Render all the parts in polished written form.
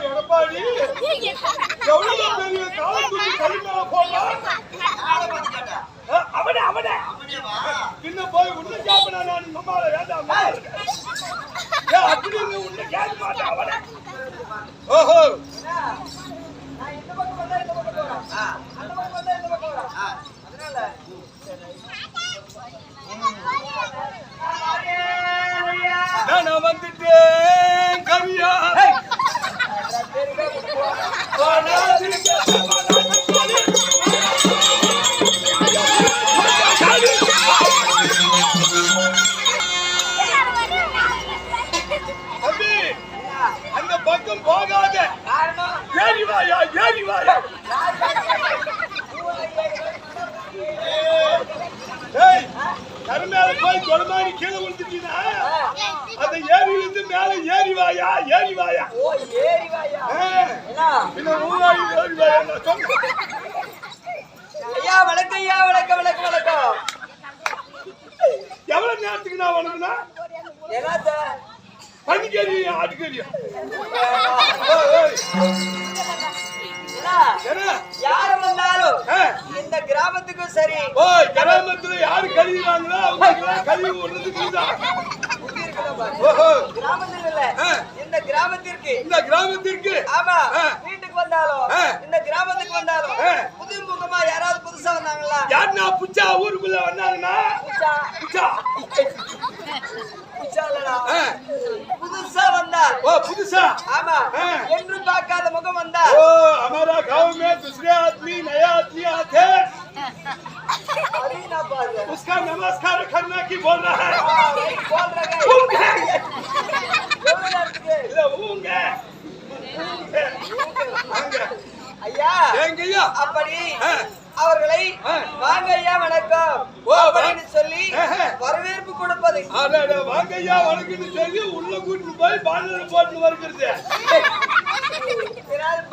எடப்பாடி எவ்வளவு பெரிய காலத்துக்கு கலிமேல போடலாம் அவனே அவனே இன்னும் போய் உன்ன கேப்பனா நான் நம்மால வேண்டாம் அப்படி உன்ன கேட்க மாட்டேன் அவனே ஓஹோ நான் இந்த பக்கம் வந்தா இந்த பக்கம் போறேன் அந்த பக்கம் வந்தா இந்த பக்கம் போறேன் அதனால நான் வந்துட்டேன் கவியா அந்த பக்கம் போகாத ஏறி வாயா ஏறி வாயா கருமேல போய் கொலமாரி கீழே விழுந்துட்டீனா அந்த ஏரியிலிருந்து மேல ஏறி வாயா ஏறி வாயா ஓ ஏறி வாயா என்ன ஊராய் ஏறி வாயா நான் சொன்னேன் ஐயா வணக்கம் வணக்கம் எவ்வளவு நேரத்துக்கு நான் வணக்கனா என்னத்த பனிக்கறி ஆட்டுக்கறியா யாரு வந்தாலும் இந்த கிராமத்துக்கும் சரி கிராமத்துல யாரு கழிவுறாங்களோ அவங்க கழிவு ஒண்ணுக்கு இந்த கிராமத்திற்கு ஆமா வீட்டுக்கு வந்தாலும் இந்த கிராமத்துக்கு வந்தாலும் புது முகமா யாராவது புதுசா வந்தாங்களா யாருன்னா புச்சா ஊருக்குள்ள வந்தாங்கன்னா புதுசா வந்தா புதுசா ஆமா என்று பார்க்காத முகம் வந்தா हमारा गांव में दूसरे आदमी नया आदमी आते उसका नमस्कार करना की बोल रहा है ஐயா எங்கய்யா அப்படி அவர்களை வாங்க ஐயா வணக்கம் அப்படின்னு சொல்லி வரவேற்பு கொடுப்பது வாங்க ஐயா வணக்கம்னு சொல்லி உள்ள கூட்டிட்டு போய் பாடல போட்டு வருகிறது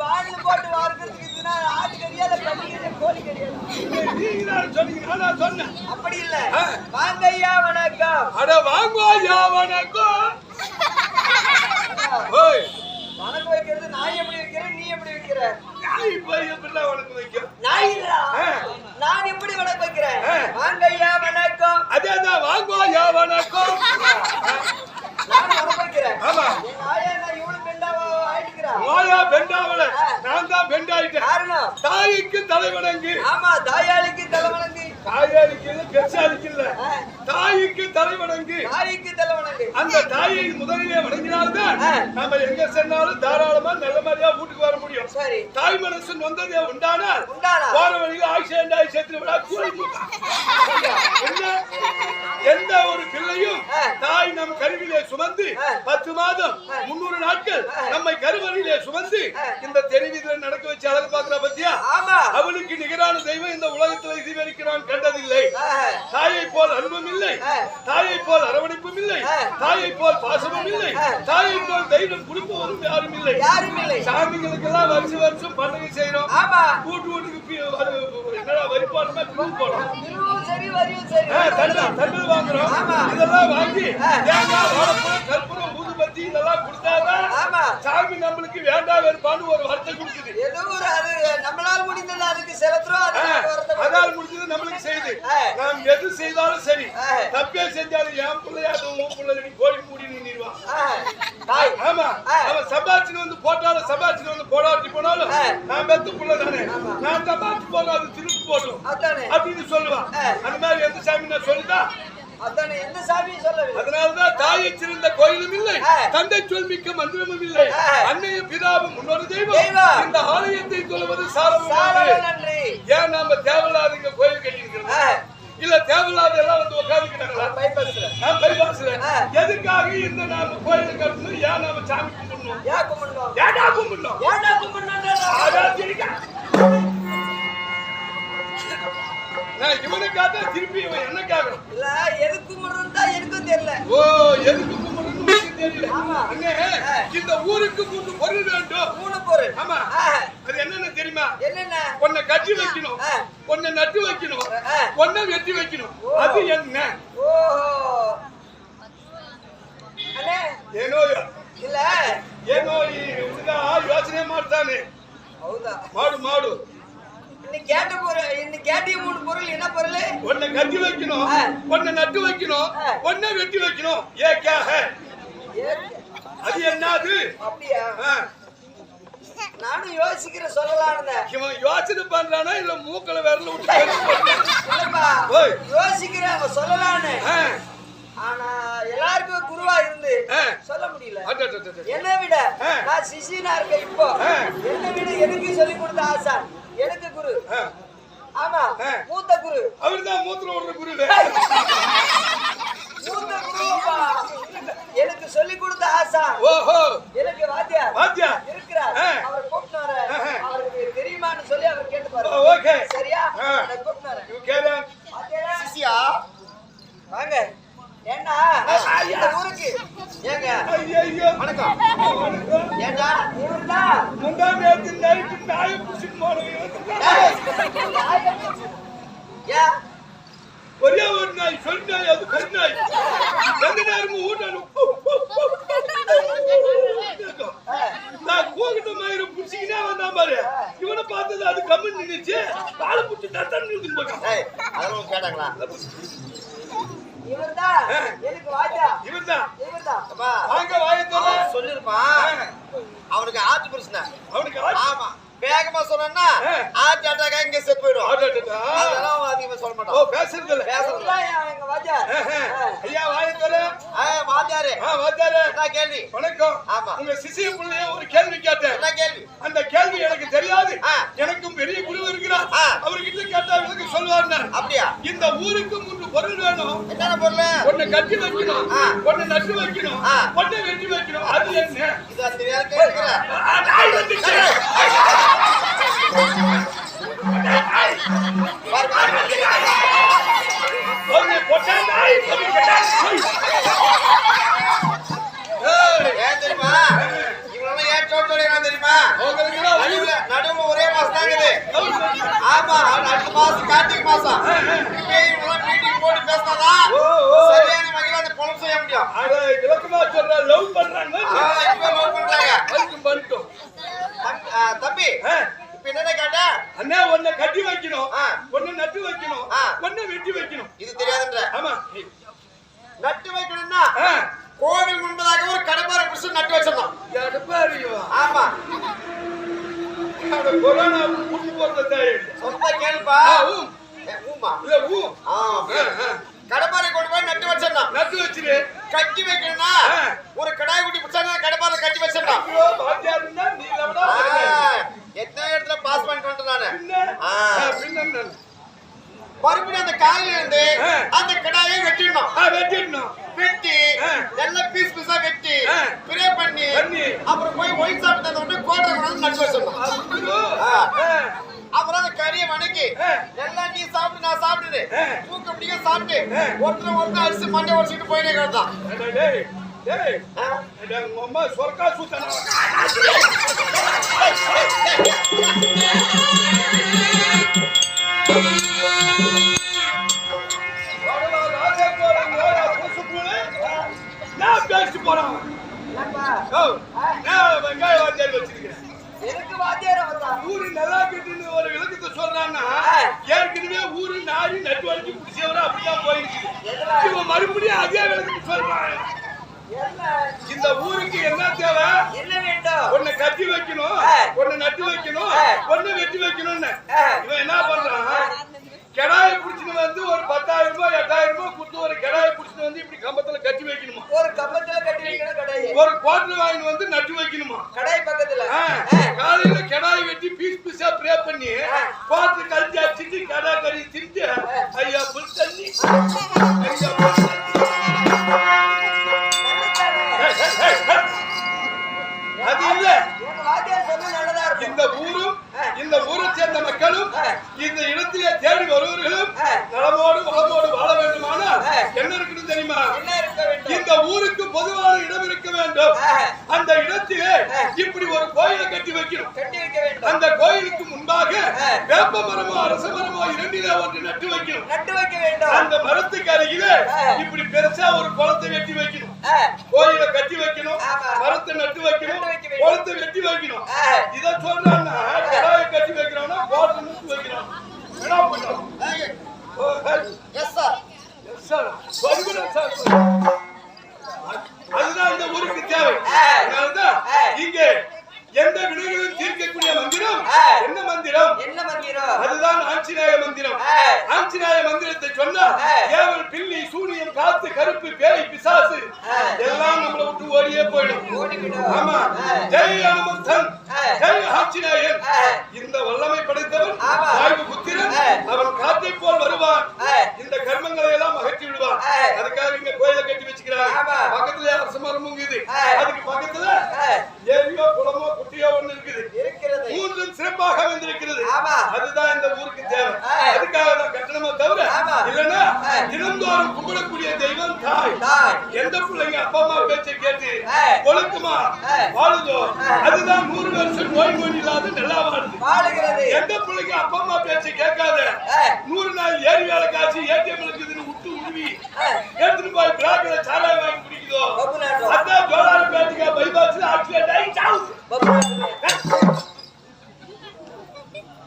பாடல போட்டு வருகிறதுக்கு ஆட்டுக்கறியா இல்ல பன்னிக்கறியா கோழிக்கறியா? நீங்க தான் சொன்னீங்க, நான் சொன்னேன். அப்படி இல்ல. வாங்க ஐயா வணக்கம். அட வாங்க ஐயா வணக்கம். ஓய் வணக்கம் வைக்கிறது நான் எப்படி வைக்கிறேன், நீ எப்படி வைக்கிற? நாய் போய் எப்படிலாம் வணக்கம் வைக்கும்? நாய் இல்ல, நான் எப்படி வணக்கம் வைக்கிறேன்? வாங்க ஐயா வணக்கம். அதேதான் வாங்க ஐயா வணக்கம். நான் வணக்கம் வைக்கிறேன். ஆமா, என் நாயா என்ன இவ்வளவு பெண்டாவா ஆயிட்டுக்கிறா? மாயா பெண்டாவல, நான் தான் பெண்டாயிட்டேன். காரணம் தாய்க்கு தலைவணங்கு. ஆமா, தாயாளிக்கு தலைவணங்கு. தாயாருக்கு இல்ல, பெருசாளுக்கு இல்ல, தாய்க்கு தலைவணங்கு. தாய்க்கு தலைவணங்கு. அந்த தாயை முதலிலே வணங்கினால்தான் நம்ம எங்க சென்னாலும் தாராளமா நல்ல மாதிரியா வீட்டுக்கு வர முடியும். சரி, தாய் மனசு வந்ததே உண்டானால் போற வழியில் ஆயிஷேண்டாய் சேர்த்து விடா கூலி என்ன எந்த ஒரு பிள்ளையும் தாய் நம் கருவிலே சுமந்து 10 மாதம் 300 நாட்கள் நம்மை கருவறையிலே சுமந்து இந்த தெருவிதில் நடக்க வச்சு அழகு பாக்குறா பத்தியா? அவளுக்கு நிகரான தெய்வம் இந்த உலகத்தில் இதுவரைக்கும் நான் கண்டதில்லை. தாயை போல் அன்பும் இல்லை, தாயை போல் அரவணைப்பும் இல்லை, தாயை போல் பாசமும் இல்லை, தாயை போல் தெய்வம் கொடுப்பவரும் யாரும் இல்லை. சாமிகளுக்கெல்லாம் வருஷம் பண்டிகை செய்யறோம். கூட்டு வீட்டுக்கு என்னடா வரிப்பாடுமா தண்ணீர் வாங்குறோம். இதெல்லாம் வாங்கி தேங்காய் வாழைப்பழம் கற்பூரம் ஊதுபத்தி இதெல்லாம் கொடுத்தாதான் சாமி நம்மளுக்கு வேண்டாம் வெறுப்பான்னு ஒரு வார்த்தை கொடுக்குது. நம்மளால் முடிந்தது அதுக்கு செலுத்துறோம், அதால் முடிஞ்சது நம்மளுக்கு செய்யுது. நாம் எது செய்தாலும் சரி, தப்பே செஞ்சாலும் என் பிள்ளையாட்டும் உன் பிள்ளை கோழி மூடி நின்றுவான். ஆமா, அவன் சம்பாதிச்சு வந்து போட்டாலும் சம்பாதிச்சு வந்து போடாட்டி போனாலும் நான் பெத்து பிள்ளை தானே, நான் சம்பாதிச்சு போனா அது திருப்பி போடும் அப்படின்னு சொல்லுவான். அந்த மாதிரி எந்த சாமி நான் சொல்லிதான் எந்த சாமியும் சொல்லவில்லை. அதனாலதான் தாயை சிறந்த கோயிலும் இல்லை, தந்தை சொல்மிக்க மந்திரமும் இல்லை, அன்னையும் பிதாவும் முன்னொரு தெய்வம். இந்த ஆலயத்தை சொல்லுவது சாலமோனே. ஏன் நாம தேவையில்லாத கோயில் கட்டியிருக்கிறோம்? இல்ல தேவையில்லாத எல்லாம் வந்து உட்காந்துக்கிட்டாங்களா? பைபாஸ்ல எதுக்காக இந்த நாம கோயில கட்டணும்? ஏன் நாம சாமி கும்பிடணும்? ஏடா கும்பிடணும்? இவனுக்காக திருப்பி இவன் என்ன கேட்கணும்? இல்ல எது கும்பிடணும் தான் எனக்கும் தெரியல. ஓ, எதுக்கு கும்பிடணும் தெரியல. அண்ணே, இந்த ஊருக்கு 3 பொருள் வேண்டும். 3 பொருள். ஆமா, அது என்னன்னு தெரியுமா? என்னென்ன? ஒன்ன கட்டி வைக்கணும், ஒன்ன நட்டு வைக்கணும், ஒன்ன வெட்டி வைக்கணும். அது என்ன? ஓஹோ, அண்ணே ಏನೋ இல்ல ಏನೋ ಈ ಹುಡುಗ ಯೋಚನೆ ಮಾಡ್ತಾನೆ. ಹೌದಾ? ಮಾಡು. இன்னைக்கு கேட்டிய 3 பொருள் என்ன பொருள்? ஒன்ன கட்டி வைக்கணும், ஒன்ன நட்டு வைக்கணும், ஒன்ன வெட்டி வைக்கணும். ஏ क्या है? அது என்னது? அப்படியா? நானும் யோசிக்கிற சொல்லலாம்னு. இவன் யோசனை பண்றானா இல்ல மூக்கல விரல விட்டு இல்லப்பா, யோசிக்கிறேன் அவன் சொல்லலாம்னு. ஆனா எல்லாருக்கும் குருவா இருந்து சொல்ல முடியல. என்ன விட நான் சிஷியனா இருக்கேன். இப்போ என்ன விட எனக்கு சொல்லி கொடுத்த ஆசான் எனக்கு குரு. ஆமா, மூத்த குரு. அவர்தான் மூத்திர ஓடுற குரு. மூத்த குருப்பா, எனக்கு சொல்லி கொடுத்த ஆசான். ஓஹோ, எனக்கு வாத்தியார் இருக்கிறார். அவர் கூப்பிட்டாரு, அவருக்கு தெரியுமான்னு சொல்லி அவர் கேட்டு பாரு. ஓகே, சரியா? நான் கூப்பிட்டாரு. சிசியா வாங்க. ஏன்னா இந்த ஊருக்கு ஏங்க ஐயோ வணக்கம். ஏண்டா ஊர்தான் முந்தா நேத்து நைட் நாயை புடிச்சிட்டு போனவன். யா ஒரே ஒரு நாய் சொன்னாய், அது கண்ணாய். எந்த நேரமும் ஊட்டாலும் நான் கோகிட்ட மயிரை புடிச்சிக்கினே வந்தான் பாரு. இவனை பார்த்தது அது கம்மி நின்னுச்சு, காலை புடிச்சு தத்தன்னு நிறுத்திட்டு போட்டான். அதெல்லாம் கேட்டாங்களா? இவர்தான் எனக்கு வாத்தியார். இவர்தான் வாங்க வாயத்தோட சொல்லிருப்பான். அவனுக்கு ஆத்து பிரச்சனை. அவனுக்கு ஆமா, வேகமா சொன்னா ஆட்டு அட்டாக்கா இங்க செத்து போயிடும். அதெல்லாம் அதிகமா சொல்ல மாட்டான். ஓ, பேசுறது இல்ல. எங்க வாத்தியார். ஐயா வாயத்தோட வாத்தியாரே. வாத்தியாரே, என்ன கேள்வி? வணக்கம். ஆமா, உங்க சிசிய பிள்ளைய ஒரு கேள்வி கேட்டேன். என்ன கேள்வி? அந்த கேள்வி எனக்கு தெரியாது. எனக்கும் பெரிய குரு இருக்கிறார், அவர்கிட்ட கேட்டா விளக்க சொல்லுவார். அப்படியா? இந்த ஊருக்கு 3 பொருள் வேணும். என்னென்ன பொருள்? ஒண்ணு கட்டி வைக்கணும், ஒண்ணு நட்டு வைக்கணும், ஒண்ணு வெட்டி வைக்கணும். அது என்ன? இது தெரியாத கேக்குறேன். நாய் வந்துச்சு. ஒண்ணு பொட்டா நாய், ஒண்ணு கெட்டா நாய். ஏன் தெரியுமா? இவங்க ஏன் சோட்டோட தெரியுமா? உங்களுக்கு நடுவுல ஒரே மாசம் தாங்குது. வைக்கணும். இது தெரியாதுன்ற. ஆமா. நட்டு வைக்கணும்னா கோவில் முன்பதாக ஒரு கடப்பாரை புடிச்சு நட்டு வச்சிடணும். கடப்பாரியா? ஆமா. அட கொரோனா புடிச்சு போறதே. சொன்னா கேளுப்பா. ஊமா. இல்ல ஊ. கடப்பாரை கொண்டு போய் நட்டு வச்சிடணும். நட்டு வச்சிரு. கட்டி வைக்கணும்னா ஒரு கடாய் குட்டி புடிச்சாங்க கடப்பாரை கட்டி வச்சிடணும். ஐயோ பாத்தியாருன்னா நீ லவடா. எத்தனை இடத்துல பாஸ் பண்ணிட்டு வந்தேன் நானு. பின்ன மறுபடியும் அந்த காலையில இருந்து அந்த கடாயை வெட்டிடணும். வெட்டிடணும். வெட்டி நல்லா பீஸ் பீஸா வெட்டி பிரே பண்ணி அப்புறம் போய் ஒயிட் சாப்பிட்டு வந்து கோட்டை கொண்டு நட்டு வச்சிடணும். அப்புறம் அந்த கறியை வணக்கி எல்லாம் நீ சாப்பிட்டு நான் சாப்பிடுது தூக்க முடிய சாப்பிட்டு ஒருத்தர் அரிசி மண்டை உடச்சிட்டு போயிட்டே கிடந்தான். அம்மா சொர்க்கா சூத்தனா நான் பேசிட்டு போறேன். வெங்காயம் வாத்தியார் வச்சிருக்கேன். ஊரு நல்லா கட்டுன்னு ஒரு விளக்கத்தை சொல்றான்னா ஏற்கனவே ஊரு நாரி நட்டு வரைக்கும் பிடிச்சவரை அப்படிதான் போயிடுச்சு. இவன் மறுபடியும் அதே விளக்கத்தை சொல்றான். இந்த ஊருக்கு என்ன தேவை? என்ன வேண்டும்? ஒண்ணு கட்டி வைக்கணும், ஒண்ணு நட்டு வைக்கணும், ஒண்ணு வெட்டி வைக்கணும்னு. இவன் என்ன பண்றான்? கடாயை புடிச்சுட்டு வந்து ஒரு 10,000 ரூபாய் 8,000 ரூபாய் கொடுத்து ஒரு கடாயை புடிச்சுட்டு வந்து இப்படி கம்பத்துல கட்டி வைக்கணுமா? ஒரு கம்பத்துல கட்டி வைக்கணும் கடாயை. ஒரு குவார்டர் வாங்கி வந்து நட்டு வைக்கணுமா? கடாய் பக்கத்துல. காலையில கடாயை வெட்டி பீஸ் பீஸா பிரே பண்ணி குவார்டர் கழிச்சு அடிச்சுட்டு கடா கறி திரிச்சு ஐயா புல் தண்ணி ஐயா புல் அது இல்ல. இந்த ஊரை சேர்ந்த மக்களும் இந்த இடத்திலே தேடி வருவர்களும் நலமோடு வளமோடு வாழ வேண்டுமானால் என்ன இருக்கணும் தெரியுமா? இந்த ஊருக்கு பொதுவான இடம் இருக்க வேண்டும். அந்த இடத்திலே இப்படி ஒரு கோயிலை கட்டி வைக்கணும். அந்த கோயிலுக்கு முன்பாக வேப்ப மரமோ அரச மரமோ இரண்டிலே ஒன்று நட்டு வைக்கணும். அந்த மரத்துக்கு அருகிலே இப்படி பெருசா ஒரு குளத்தை வெட்டி வைக்கணும். கோயிலை கட்டி வைக்கணும், மரத்தை நட்டு வைக்கணும், குளத்தை வெட்டி வைக்கணும். இதை சொல்றான்னா கடாயை கட்டி வைக்கிறோம்னா கோட்டை நட்டு வைக்கிறோம். என்ன பண்றோம்? அதுதான் இந்த ஊருக்கு தேவை. இங்கே எந்த வினைகளும் தீர்க்கக்கூடிய மந்திரம் என்ன மந்திரம்? என்ன மந்திரம்? அதுதான் ஆஞ்சநேய மந்திரம். ஆஞ்சநேய மந்திரத்தை சொன்னா ஏவல் பில்லி சூனியம் காத்து கருப்பு பேய் பிசாசு எல்லாம் நம்மளை விட்டு ஓடியே போயிடும். ஆமா. ஜெய் அனுமந்தன், ஜெய் ஆஞ்சநேயன். இந்த வல்லமை படைத்தவன் வாயு புத்திரன். அவன் காத்தை போல் வருவான். இந்த கர்மங்களை எல்லாம் அகற்றி விடுவான். அதுக்காக இங்க கோயிலை கட்டி வச்சுக்கிறாங்க. பக்கத்துல அரச மரமும் இருக்குது. அதுக்கு பக்கத்துல ஏரியோ குளமோ குட்டியோ ஒண்ணு இருக்குது. மூன்றும் சிறப்பாக வந்திருக்கிறது. அதுதான் இந்த ஊருக்கு தேவை. அதுக்காக தான் கட்டணமா தவிர இல்லன்னா தினந்தோறும் கும்பிடக்கூடிய தெய்வம் தாய். எந்த பிள்ளைங்க அப்பா அம்மா பேச்சை கேட்டு ஒழுக்கமா வாழுதோ அதுதான் 100 வருஷம் நோய் நோய் இல்லாத நல்லா வாழுது. எந்த பிள்ளைங்க அப்பா அம்மா பேச்சை கேட்காத 100 நாள் ஏரி வேலை காய்ச்சி ஏடிஎம் இருக்குதுன்னு விட்டு உருவி எடுத்துட்டு போய் பிளாக்ல சாராயம் வாங்கி குடிக்குதோ அதான் ஜோலார பேட்டுக்கா பைபாஸ்ல ஆக்சிடென்ட் ஆகி சாவுது.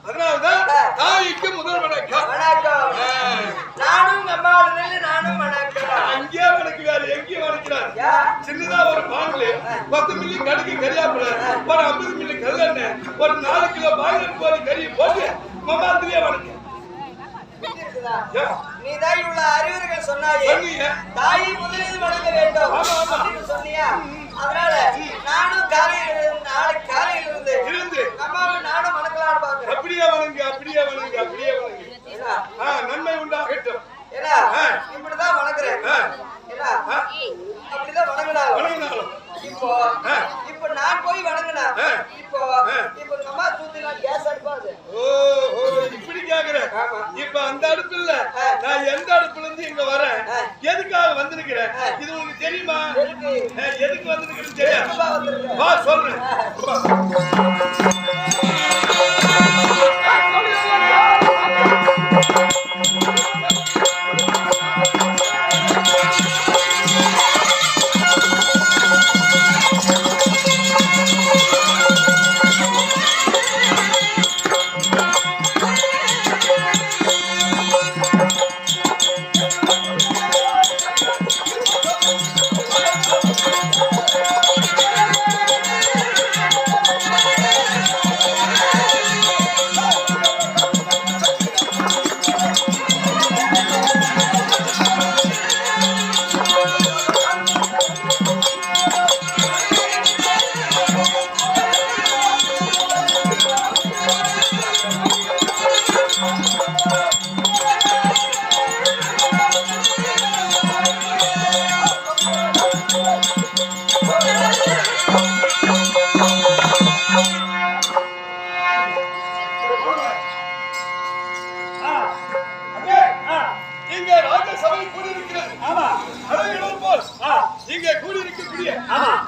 அதனாலதான் தாய்க்கு முதல் வணக்கம். நானும் நானும் வணக்கம். அங்கேயே வணக்கு வேற எங்கேயும் வணக்கிறார். சின்னதா ஒரு பாண்டில் 10 மில்லி கடுக்கு கரியாப்புல ஒரு 50 மில்லி கல்லெண்ணெய் ஒரு 4 கிலோ பாய்லர் கோழி கறி போட்டு மமாத்திலேயே வணக்கம். நீதான் இவ்வளவு அறிவுரைகள் சொன்னாயே. தாயை முதலில் வணங்க வேண்டும் சொன்னியா? அதனால நானும் நாளைக்கு காலையில இருந்து அம்மாவை நானும் வணக்கலான்னு பாக்குறேன். அப்படியே வணங்கு, அப்படியே வணங்கு, அப்படியே வணங்கு. நன்மை உண்டாகட்டும். இப்படிதான் வணங்குறேன். அப்படிதான் வணங்கினாலும் இப்போ நான் போய் வணங்கினா இப்போ அம்மா தூத்தினா கேஸ் அடுப்பாது. இப்படி கேக்குறேன். இப்ப அந்த அடுப்பு இல்ல, நான் எந்த அடுப்புல இருந்து இங்க வரேன், எதுக்காக வந்திருக்கிறேன் இது உங்களுக்கு தெரியுமா? எதுக்கு வந்திருக்கிறேன்னு தெரியும். வா சொல்றேன். இங்கே ராஜசபை கூடியிருக்கிறது. ஆமா. அழகிடம் போல் இங்கே கூடியிருக்கக்கூடிய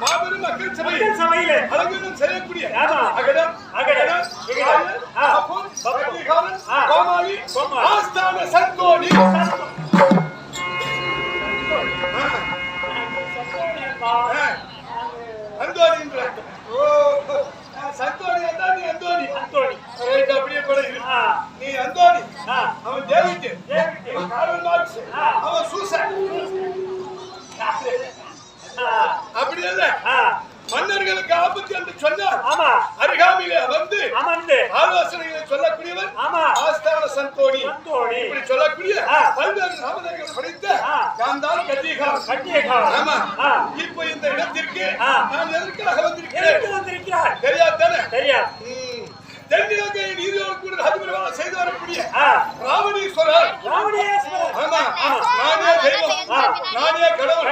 மாபெரும் மக்கள் சபையிலே அழகிடம் செய்யக்கூடிய அகடம் கோமாளி ஆஸ்தான சந்தோணி அந்தோணின்ற சந்தோணி நீ அந்தோணி அப்படியே படகு நீ அந்தோணி அவன் டேவிட் கார்ல் மார்க்ஸ் அவன் சூசன் அப்படி இல்ல மன்னர்களுக்கு ஆபத்து என்று சொன்னார். அருகாமையிலே வந்து ஆலோசனைகளை சொல்லக்கூடியவர் ஆஸ்தான சந்தோணி இப்படி சொல்லக்கூடிய பல்வேறு நாமதங்கள் படித்த நான் தான் கட்டியகாரன். ஆமா, இப்ப இந்த இடத்திற்கு நான் எதற்காக வந்திருக்கிறேன் தெரியாதானே? தெரியாது. தென்னிலங்கை நீதியோடு கூட அதிபராக செய்து வரக்கூடிய ராவணீஸ்வரர். ஆமா, நானே தெய்வம், நானே கடவுள்,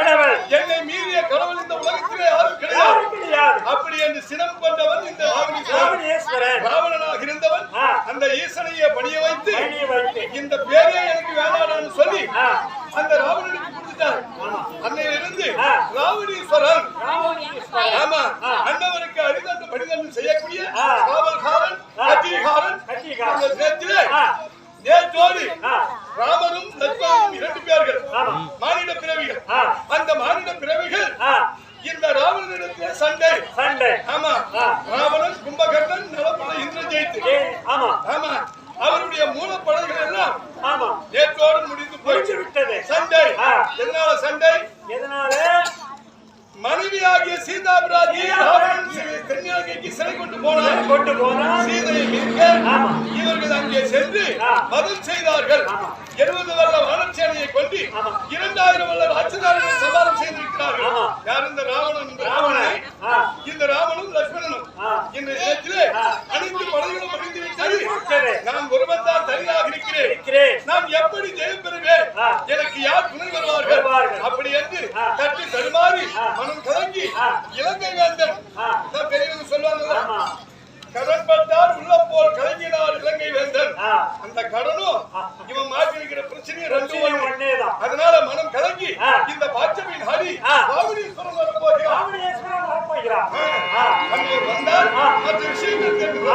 என்னை மீறிய கடவுள் இந்த உலகத்திலே யாரும் கிடையாது. அப்படி என்று சினம் கொண்டவன் இந்த ராவணீஸ்வரன். ராவணனாக இருந்தவன் அந்த ஈசனையை பணிய வைத்து இந்த பேரே எனக்கு வேணான்னு சொல்லி அந்த ராவணனுக்கு கொடுத்துட்டார். அன்னையிலிருந்து ராவணீஸ்வரன். ஆமா, அண்ணவருக்கு அரிதண்டு பணிதண்டு செய்யக்கூடிய காவல்காரன் நேற்றோடு ராமனும் லட்சுமணனும் 2 பேர்கள் மானிட பிறவிகள். அந்த மானிட பிறவிகள் இந்த ராவணனிடத்திலே சண்டை. ஆமா, ராவணன் கும்பகர்ணன் நலப்பட இந்திரஜெயித்து. ஆமா, அவருடைய மூலப்படைகள் எல்லாம் நேற்றோடு முடிந்து போயிட்டு விட்டது. சண்டை எதனால? சண்டை மனைவியாகிய சீதா பிராட்டி தென்னிலங்கைக்கு சிறை கொண்டு போனார். சீதையை மீட்க இவர்கள் அங்கே சென்று பதில் செய்தார்கள். 70 வருட வானச்சேனையை கொண்டு 2000 வருட ராட்சதாரிகளை சமாளம் செய்திருக்கிறார்கள். யார்? இந்த ராவணன். இந்த ராமனும் லட்சுமணனும் இந்த இடத்திலே அனைத்து படைகளும் அறிந்திருக்கிறது. நான் ஒருவன் தான் தனியாக இருக்கிறேன். நான் எப்படி ஜெயம் பெறுவேன்? எனக்கு யார் துணை வருவார்கள்? அப்படி என்று தட்டி தடுமாறி மனம் கலங்கி இலங்கை வேந்தன் பெரியவங்க சொல்லுவாங்க, கடன் பட்டார் உள்ள போல் கலங்கினார் இலங்கை வேந்தன். அந்த கடனும் இவன் மாற்றிருக்கிற பிரச்சனையும் 2 ஒண்ணேதான். அதனால மனம் கலங்கி இந்த பாச்சமின் ஹரி ராவணீஸ்வரன் வரப்போகிறார். அங்கே வந்தால் மற்ற விஷயங்கள் தெரிந்து